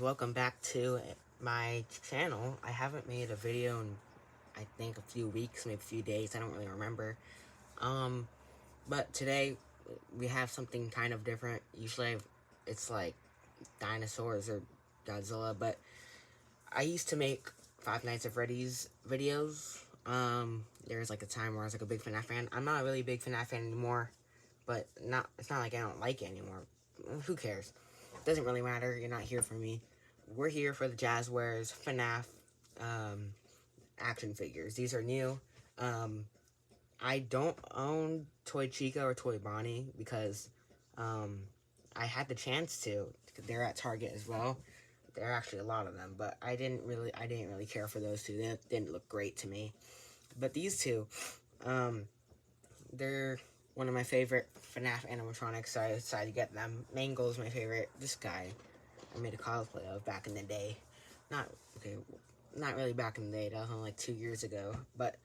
Welcome back to my channel. I haven't made a video in I think a few weeks, maybe a few days, I don't really remember. Um, but today we have something kind of different. Usually it's like dinosaurs or Godzilla, but I used to make Five Nights at Freddy's videos. There was like a time where I was like a big FNAF fan. I'm not a really big FNAF fan anymore, but it's not like I don't like it anymore. Who cares? Doesn't really matter. You're not here for me. We're here for the Jazwares FNAF action figures. These are new. Um, I don't own Toy Chica or Toy Bonnie because I had the chance to. They're at Target as well. There are actually a lot of them, but I didn't really care for those two. They didn't look great to me. But these two, um, they're one of my favorite FNAF animatronics, so I decided to get them. Mangle is my favorite. This guy I made a cosplay of back in the day. Not okay, not really back in the day. That was only like 2 years ago. But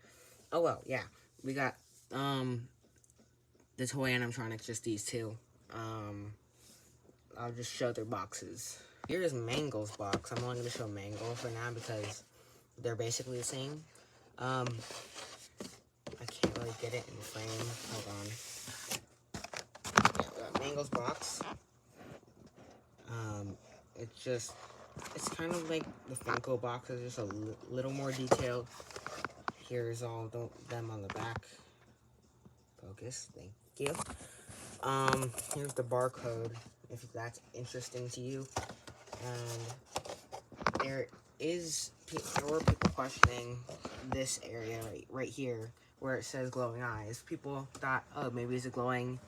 oh well, yeah. We got the toy animatronics, just these two. I'll just show their boxes. Here's Mangle's box. I'm only gonna show Mangle for now because they're basically the same. I can't really get it in frame. Hold on. Yeah, we got Mangle's box. It's kind of like the Funko boxes, just a little more detailed. Here's all them on the back. Focus, thank you. Here's the barcode, if that's interesting to you. And there were people questioning this area right here, where it says glowing eyes. People thought, oh, maybe it's a glowing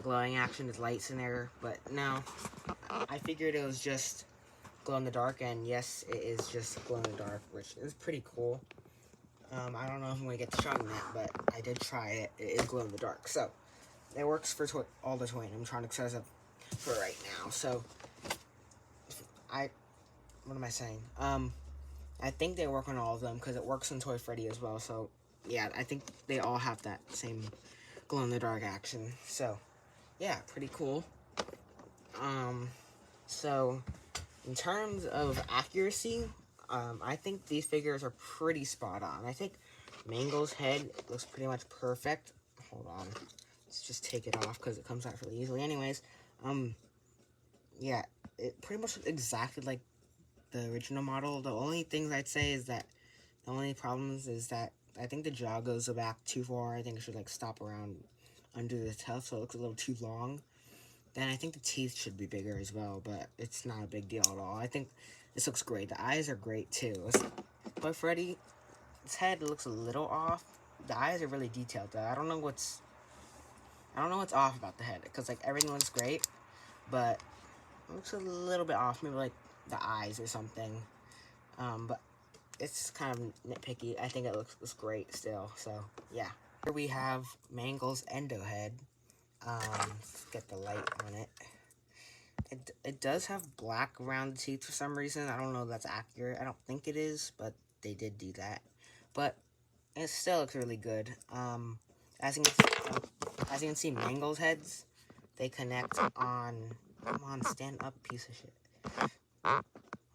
action, there's lights in there, but no. I figured it was just glow in the dark, and yes, it is just glow in the dark, which is pretty cool. I don't know if I'm going to get to showing that, but I did try it. It is glow in the dark. So, it works for all the toy animatronics as of for right now. So, what am I saying? I think they work on all of them because it works on Toy Freddy as well. So, yeah, I think they all have that same glow in the dark action. So, yeah, pretty cool. So, in terms of accuracy, I think these figures are pretty spot on. I think Mangle's head looks pretty much perfect. Hold on. Let's just take it off because it comes out really easily. Anyways, yeah, it pretty much looks exactly like the original model. The only things I'd say is that the only problems is that I think the jaw goes back too far. I think it should like stop around under the tuft, so it looks a little too long. Then I think the teeth should be bigger as well, but it's not a big deal at all. I think this looks great. The eyes are great too. But Freddy's head looks a little off. The eyes are really detailed though. I don't know what's off about the head, because like everything looks great, but it looks a little bit off. Maybe like the eyes or something. But it's kind of nitpicky. I think it looks great still. So yeah. Here we have Mangle's endo head. Let's get the light on it. It does have black around the teeth for some reason. I don't know if that's accurate. I don't think it is, but they did do that. But it still looks really good. As you can see, Mangle's heads, they connect on. Come on, stand up, piece of shit.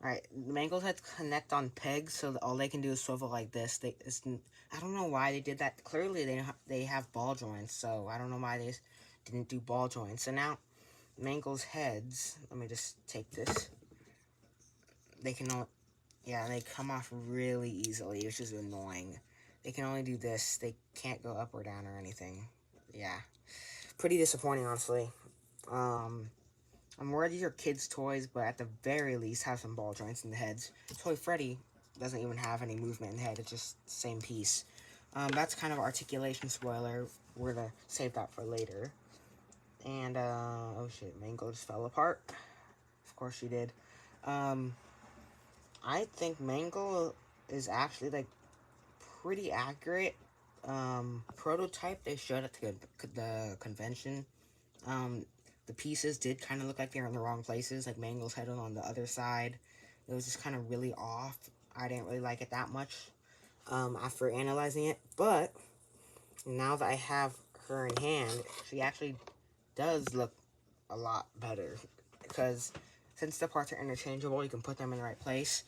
Alright, Mangle's heads connect on pegs, so that all they can do is swivel like this. I don't know why they did that. Clearly, they have ball joints, so I don't know why they didn't do ball joints. So now, Mangle's heads, let me just take this. They come off really easily, which is annoying. They can only do this. They can't go up or down or anything. Yeah. Pretty disappointing, honestly. I'm aware these are kids' toys, but at the very least, have some ball joints in the heads. Toy Freddy doesn't even have any movement in the head. It's just the same piece. That's kind of articulation spoiler. We're going to save that for later. And, oh shit, Mangle just fell apart. Of course she did. I think Mangle is actually, like, pretty accurate. Prototype they showed at the convention. The pieces did kind of look like they were in the wrong places. Like, Mangle's head was on the other side. It was just kind of really off. I didn't really like it that much after analyzing it. But now that I have her in hand, she actually does look a lot better. Because since the parts are interchangeable, you can put them in the right place.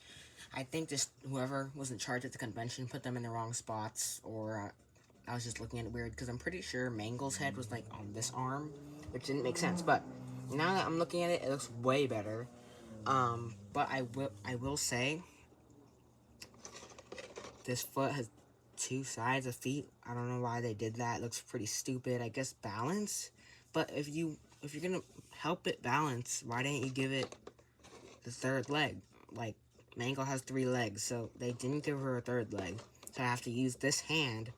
I think just whoever was in charge at the convention put them in the wrong spots, or I was just looking at it weird, because I'm pretty sure Mangle's head was like on this arm, which didn't make sense. But now that I'm looking at it, it looks way better. But I will say, this foot has two sides of feet. I don't know why they did that. It looks pretty stupid. I guess balance. But if you're gonna help it balance, why didn't you give it the third leg? Like, Mangle has 3 legs, so they didn't give her a third leg. So I have to use this hand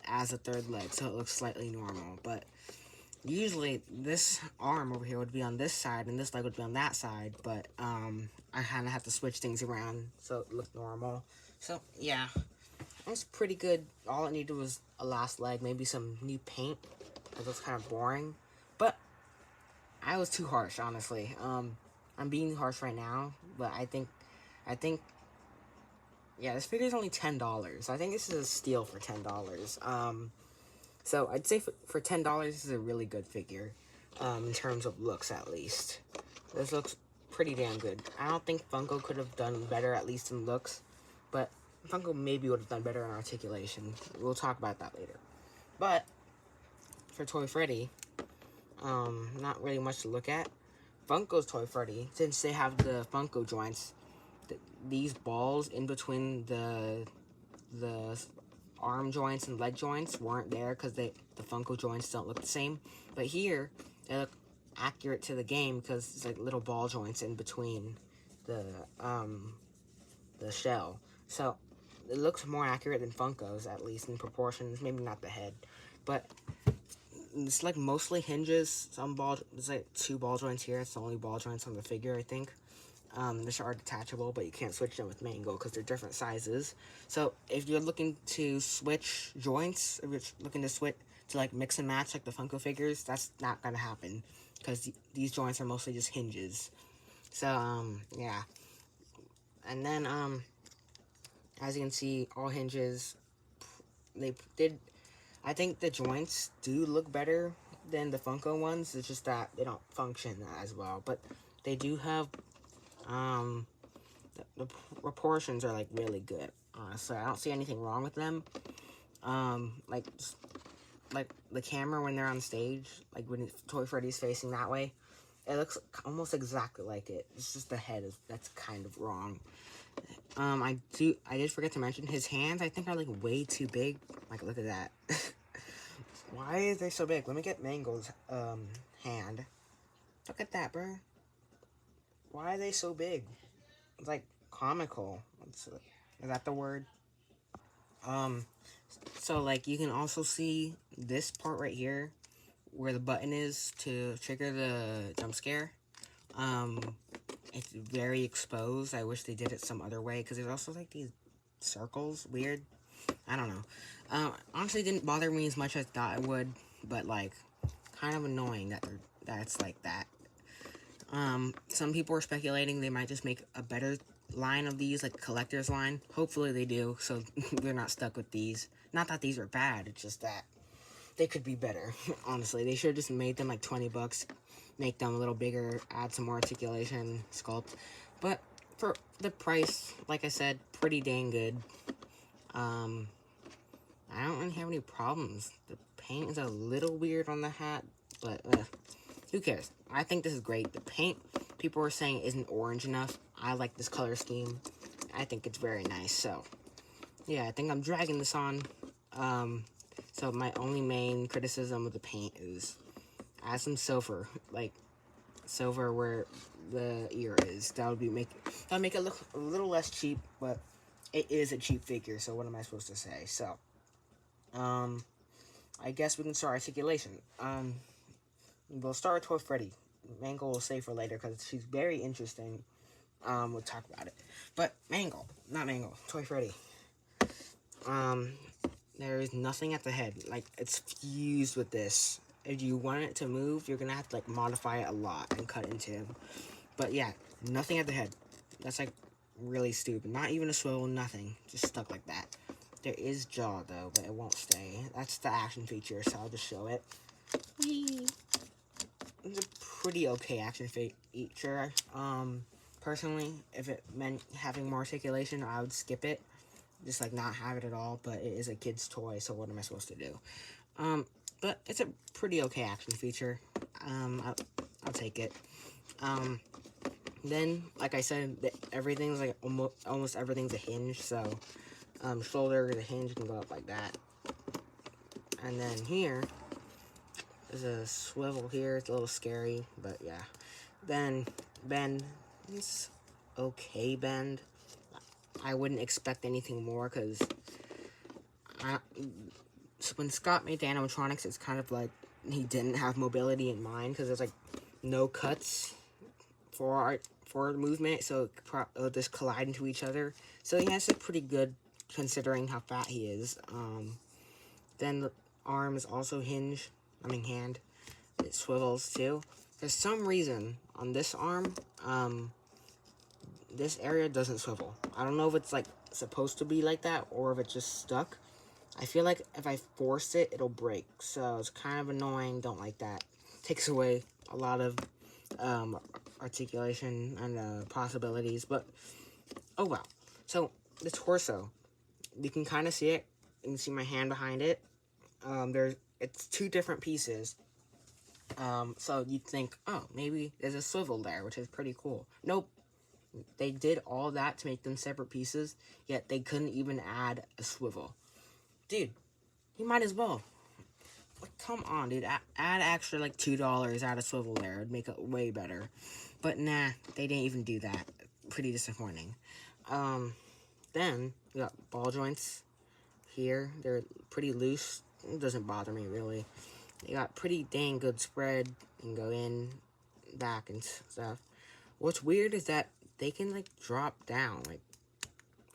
as a third leg, so it looks slightly normal. But usually this arm over here would be on this side and this leg would be on that side, but I kind of have to switch things around so it looked normal. So yeah, it was pretty good. All it needed was a last leg, maybe some new paint. It looks kind of boring, but I was too harsh, honestly. I'm being harsh right now, but I think yeah, this figure is only $10. I think this is a steal for $10. So I'd say for $10, this is a really good figure, in terms of looks, at least. This looks pretty damn good. I don't think Funko could have done better, at least in looks, but Funko maybe would have done better in articulation. We'll talk about that later. But for Toy Freddy, not really much to look at. Funko's Toy Freddy, since they have the Funko joints, these balls in between the arm joints and leg joints weren't there because the Funko joints don't look the same. But here, they look accurate to the game because it's like little ball joints in between the shell. So it looks more accurate than Funko's, at least in proportions. Maybe not the head, but it's like mostly hinges. There's like 2 ball joints here. It's the only ball joints on the figure, I think. These are detachable, but you can't switch them with Mangle because they're different sizes. So if you're looking to switch joints, if you're looking to switch to like mix and match like the Funko figures, that's not gonna happen because these joints are mostly just hinges. So yeah, and then as you can see, all hinges. They did. I think the joints do look better than the Funko ones. It's just that they don't function as well, but they do have. The proportions are like really good. So I don't see anything wrong with them. Like the camera when they're on stage, like when Toy Freddy's facing that way, it looks almost exactly like it. It's just the head that's kind of wrong. I did forget to mention his hands. I think are like way too big. Like, look at that. Why is they so big? Let me get Mangle's hand. Look at that, bro. Why are they so big? It's like comical. Is that the word? So like you can also see this part right here where the button is to trigger the jump scare. It's very exposed. I wish they did it some other way because there's also like these circles. Weird. I don't know. Honestly, didn't bother me as much as I thought it would, but like kind of annoying that it's like that. Some people are speculating they might just make a better line of these, like a collector's line. Hopefully they do, so they're not stuck with these. Not that these are bad, it's just that they could be better. Honestly, they should have just made them like $20, make them a little bigger, add some more articulation, sculpt. But for the price, like I said, pretty dang good. I don't really have any problems. The paint is a little weird on the hat, but who cares? I think this is great. The paint, people are saying, isn't orange enough. I like this color scheme. I think it's very nice. So, yeah, I think I'm dragging this on. So my only main criticism of the paint is add some silver. Like, silver where the ear is. That'll make it look a little less cheap, but it is a cheap figure, so what am I supposed to say? So, I guess we can start articulation. We'll start with Toy Freddy. Mangle will save for later because she's very interesting. We'll talk about it. But not Mangle, Toy Freddy. There is nothing at the head. Like, it's fused with this. If you want it to move, you're gonna have to like modify it a lot and cut into him. But yeah, nothing at the head. That's like really stupid. Not even a swivel, nothing. Just stuck like that. There is jaw though, but it won't stay. That's the action feature, so I'll just show it. Whee! it's a pretty okay action feature. Personally, if it meant having more articulation, I would skip it. Just, like, not have it at all, but it is a kid's toy, so what am I supposed to do? But it's a pretty okay action feature. I'll take it. Then, like I said, everything's, like, almost everything's a hinge, so, shoulder, the hinge can go up like that. And then here, there's a swivel here. It's a little scary, but yeah. Then, bend. It's okay bend. I wouldn't expect anything more, because so when Scott made the animatronics, it's kind of like he didn't have mobility in mind, because there's, like, no cuts for movement, so it'll just collide into each other. So he has it pretty good, considering how fat he is. Then the arm is also hand. It swivels too. For some reason, on this arm, this area doesn't swivel. I don't know if it's, like, supposed to be like that, or if it's just stuck. I feel like if I force it, it'll break. So it's kind of annoying. Don't like that. Takes away a lot of articulation and possibilities. But, oh well. So, the torso. You can kind of see it. You can see my hand behind it. It's two different pieces. So you'd think, oh, maybe there's a swivel there, which is pretty cool. Nope. They did all that to make them separate pieces, yet they couldn't even add a swivel. Dude, you might as well. Like, come on, dude. Add extra, like, $2, add a swivel there. It'd make it way better. But nah, they didn't even do that. Pretty disappointing. Then, we got ball joints here. They're pretty loose. It doesn't bother me, really. They got pretty dang good spread. You can go in, back, and stuff. What's weird is that they can, like, drop down,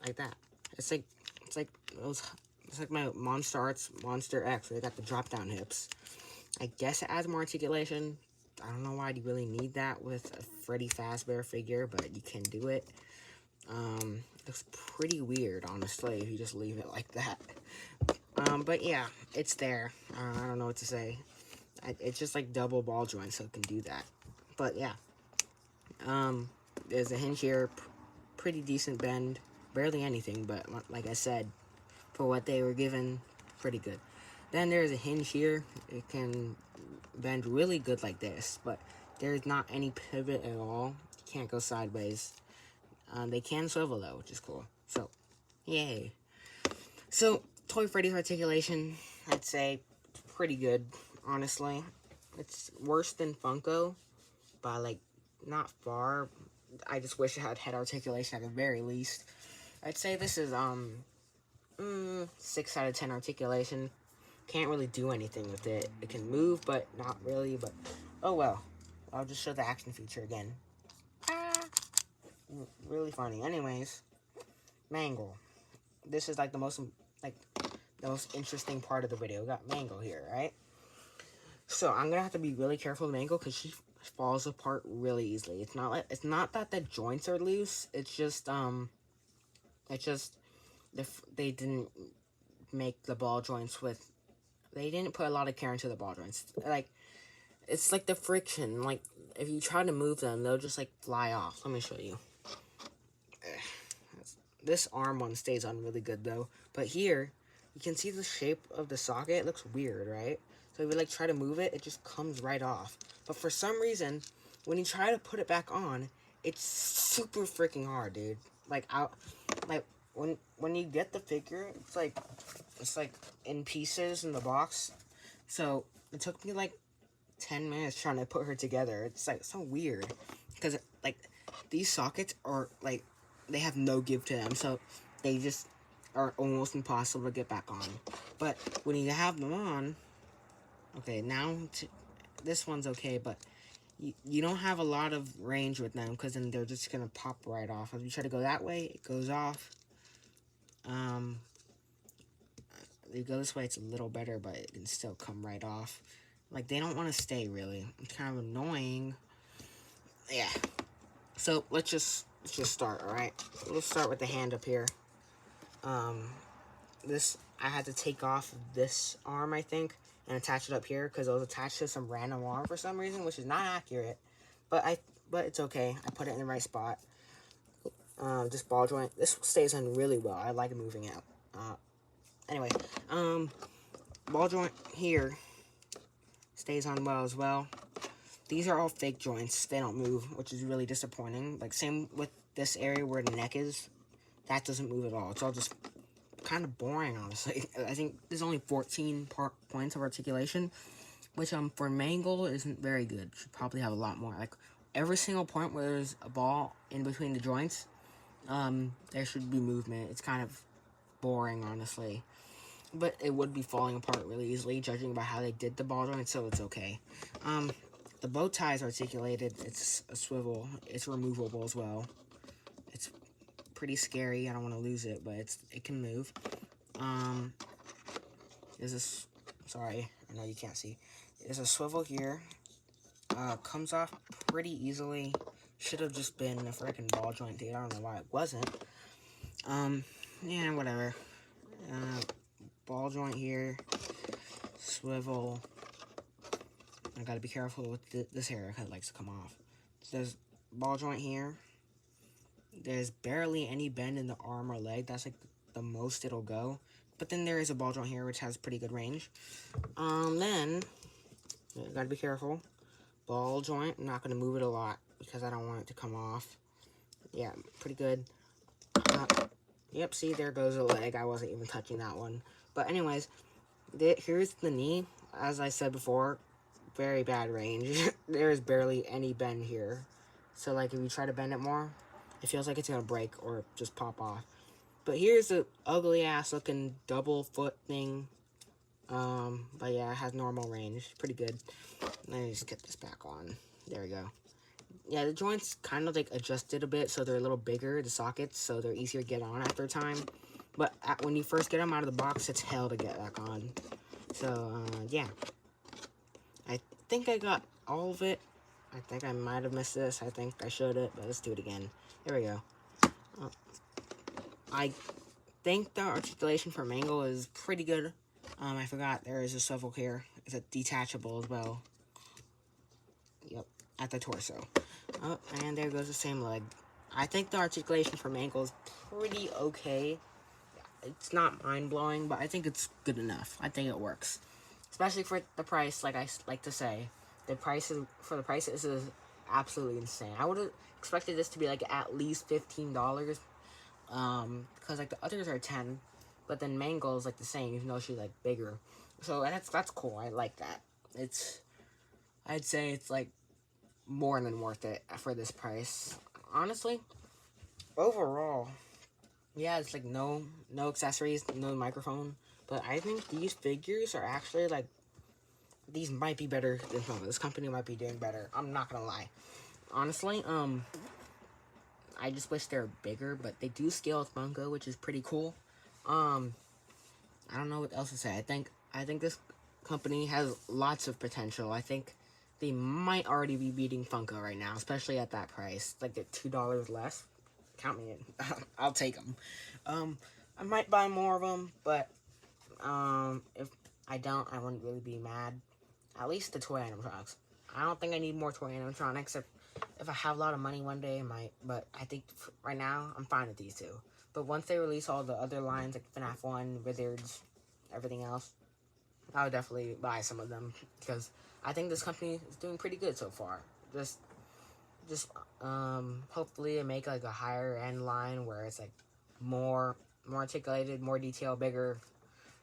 like that. It's like my Monster Arts Monster X, where they got the drop down hips. I guess it adds more articulation. I don't know why you really need that with a Freddy Fazbear figure, but you can do it. It looks pretty weird, honestly, if you just leave it like that. But yeah, it's there. I don't know what to say. It's just like double ball joints, so it can do that. But yeah. There's a hinge here. Pretty decent bend. Barely anything, but like I said, for what they were given, pretty good. Then there's a hinge here. It can bend really good like this, but there's not any pivot at all. You can't go sideways. They can swivel though, which is cool. So, yay. So, Toy Freddy's articulation, I'd say, pretty good, honestly. It's worse than Funko, by, like, not far. I just wish it had head articulation at the very least. I'd say this is, 6 out of 10 articulation. Can't really do anything with it. It can move, but not really, but, oh well. I'll just show the action feature again. Really funny. Anyways, Mangle. This is, like, the most interesting part of the video. We got Mangle here, right? So, I'm gonna have to be really careful with Mangle, because she falls apart really easily. It's not that the joints are loose. It's just they didn't make the ball joints with. They didn't put a lot of care into the ball joints. Like, it's like the friction. Like, if you try to move them, they'll just, like, fly off. Let me show you. This arm one stays on really good though. But here, you can see the shape of the socket. It looks weird, right? So if you, like, try to move it, it just comes right off. But for some reason, when you try to put it back on, it's super freaking hard, dude. Like, when you get the figure, it's like in pieces in the box. So it took me like 10 minutes trying to put her together. It's like so weird, because like these sockets are like, they have no give to them, so they just are almost impossible to get back on. But when you have them on, okay, now this one's okay, but you don't have a lot of range with them, because then they're just gonna pop right off. If you try to go that way, it goes off. If you go this way, it's a little better, but it can still come right off. Like, they don't want to stay, really. It's kind of annoying. Yeah. So, let's just start, alright? Let's start with the hand up here. I had to take off this arm, I think, and attach it up here because it was attached to some random arm for some reason, which is not accurate. But it's okay. I put it in the right spot. This ball joint, this stays on really well. I like moving out. Anyway, ball joint here stays on well as well. These are all fake joints. They don't move, which is really disappointing. Like, same with this area where the neck is. That doesn't move at all. It's all just kind of boring, honestly. I think there's only 14 points of articulation, which for Mangle isn't very good. Should probably have a lot more. Like, every single point where there's a ball in between the joints, there should be movement. It's kind of boring, honestly. But it would be falling apart really easily, judging by how they did the ball joint, so it's okay. The bow tie is articulated. It's a swivel. It's removable as well. It's pretty scary. I don't want to lose it, but it can move. Sorry, I know you can't see. There's a swivel here. Comes off pretty easily. Should have just been a freaking ball joint, dude. I don't know why it wasn't. Yeah, whatever. Ball joint here. Swivel. I gotta be careful with this area because it likes to come off. So there's ball joint here. There's barely any bend in the arm or leg. That's like the most it'll go. But then there is a ball joint here which has pretty good range. Then gotta be careful. Ball joint. I'm not gonna move it a lot because I don't want it to come off. Yeah, pretty good. Yep, see, there goes the leg. I wasn't even touching that one. But anyways, here's the knee. As I said before, very bad range. There is barely any bend here. So, like, if you try to bend it more, it feels like it's going to break or just pop off. But here's the ugly-ass looking double foot thing. But yeah, it has normal range. Pretty good. Let me just get this back on. There we go. Yeah, the joints kind of, like, adjusted a bit, so they're a little bigger, the sockets, so they're easier to get on after a time. But when you first get them out of the box, it's hell to get back on. So, yeah. I think I got all of it. I think I might have missed this. I think I showed it, but let's do it again. There we go. I think the articulation for Mangle is pretty good. I forgot there is a swivel here. It's a detachable as well. Yep, at the torso. Oh, and there goes the same leg. I think the articulation for Mangle is pretty okay. It's not mind-blowing, but I think it's good enough. I think it works. Especially for the price, like I like to say. The price is absolutely insane. I would have expected this to be like at least $15. Because like the others are 10, but then Mangle is like the same, even though she's like bigger. So that's cool. I like that. I'd say it's like more than worth it for this price. Honestly, overall, yeah, it's like no accessories, no microphone. But I think these figures are actually like, these might be better than Funko. This company might be doing better. I'm not gonna lie. Honestly, I just wish they were bigger, but they do scale with Funko, which is pretty cool. I don't know what else to say. I think this company has lots of potential. I think they might already be beating Funko right now, especially at that price. Like, they're $2 less. Count me in. I'll take them. I might buy more of them, but if I don't, I wouldn't really be mad. At least the toy animatronics. I don't think I need more toy animatronics. If I have a lot of money one day, I might. But I think right now, I'm fine with these two. But once they release all the other lines, like FNAF 1, Wizards, everything else, I would definitely buy some of them. Because I think this company is doing pretty good so far. Just hopefully they make like a higher end line where it's like more articulated, more detail, bigger.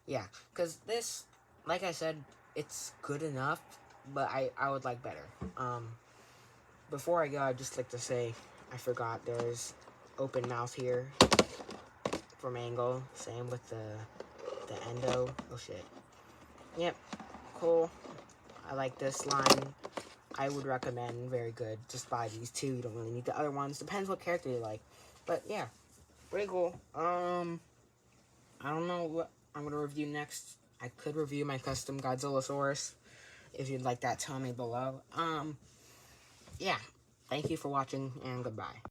Yeah, because this, like I said, it's good enough, but I would like better. Before I go, I'd just like to say, I forgot there's open mouth here for Mangle. Same with the endo. Oh shit. Yep, cool. I like this line. I would recommend, very good. Just buy these two. You don't really need the other ones. Depends what character you like. But yeah, pretty cool. I don't know what I'm gonna review next. I could review my custom Godzillasaurus. If you'd like that, tell me below. Yeah. Thank you for watching, and goodbye.